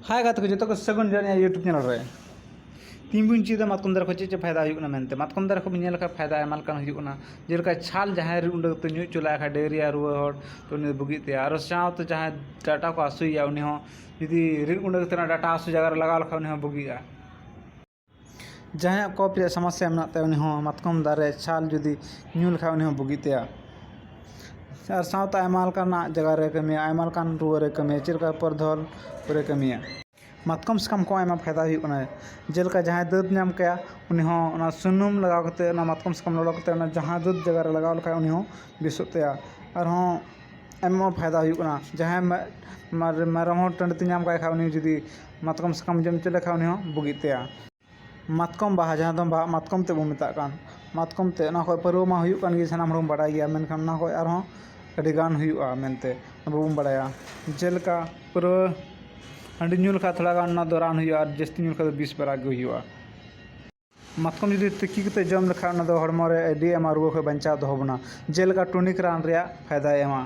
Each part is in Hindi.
हाय गाते को जो सगुन जाने यूट्यूब चैनल रे तीन बुन चीज़ मातकम दारे को चे फायदा हुयुकना मेनते मातकम दारे को बिनेल का फायदा एमाल कान हुयुकना जेलका छाल जहां उंड तो न्यू चुला खा डेरिया रुआ हर तो उन्हें बुगिते और साव तो जहां डाटा को आसुया उन्हें हो यदि रिन उंड तना डाटा आसु जगह लगा लखा उन्हें बुगिया जहां कॉप समस्या मेनाते उन्हें हो मातकम दारे छाल जुदी न्यू लखा उन्हें बुगिते और सावता आयमाल काना जगह रे कमिया आयमाल कान रुआ रे कमिया चिलका परधल पूरे कमिया मातकम सकम को आयमा फायदा हुयुकना जेलका जहां दूध नाम कया उन्हें हो ना सुनुम लगा कते ना मातकम सकम लड़ा कते ना जहां दूध जगह रे लगा लखा उन्हें हो बिसुतेया और हो आयमा फायदा हुयुकना जहां मरम हो टंड नाम काय खा उन्हें जुदी मातकम सकम जम चले खा उन्हें हो बुगितेया मातकम बाहा जहां दम बाहा मातकम ते बो मेता कान मातकम ते ना खय परवा मा हुयुक कान गे सनाम हरम बड़ाय गया मेनखान ना खय और हो अडिगान हुयुआ मेनते बाबूम बड़ाया जेलका परवा हांडी न्यू लखा थोड़ा गान ना दो रान हुआ और जस्ती न्यू लखा तो 20 बरा गे हुआ मातकम जुदी तिकी कते जम लखा ना दो हड़मो रे एडी एमा रुआ खय बंचा दो होबना जेलका टॉनिक रान रे फायदा एमा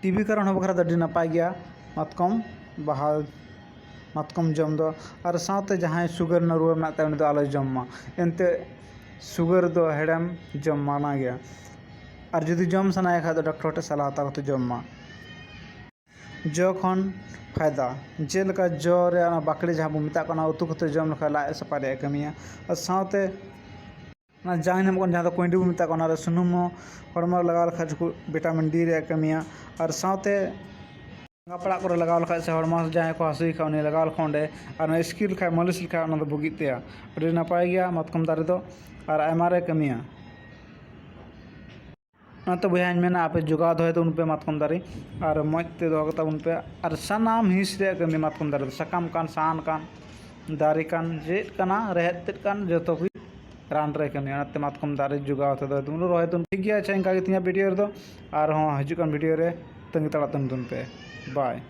टीबी कारण हो बखरा दी नपाय गया मातकम बाहा मातकम जम दो और साथे जहां शुगर ना रुआ मेनाते उनी दो आलो जममा एनते शुगर दो हेडम जम माना गया और जुदी जम सनाय खा तो डॉक्टर टे सलाह ता तो जममा जखन फायदा जेलका जो रे बाकड़ी जहाँ मेता उतु कते जम लखा लाए सपारे कमिया और साथे जान हम जहाँ कोंडी बो मेता सुनुम हड़म लगा लखा विटामिन डी रे कमिया और साथे पड़ा को लगा लखा से हड़म जहाँ को हसुई खा उन्हें लगा लखा अंडे और स्किल लखा मालिश लखा बुगिते अभी नपाय गया मातकम दारे दो और आयमा रे कमिया तो बयान में आपे जोगा दो उन पे मातकम दारे और मजते दो उन पे और सानाम हिस रे कमी मातकम दारे सकम कान सान कान दारे कान जेट काना रेहत तेट कान जतो कुछ रान रे कमी अनते मातकम दारे जोगा दो तुम रोहे तुम ठीक गया अच्छा इनका वीडियो रे दो और हां हजु कान वीडियो रे तंग तड़ा तुम पे बाय।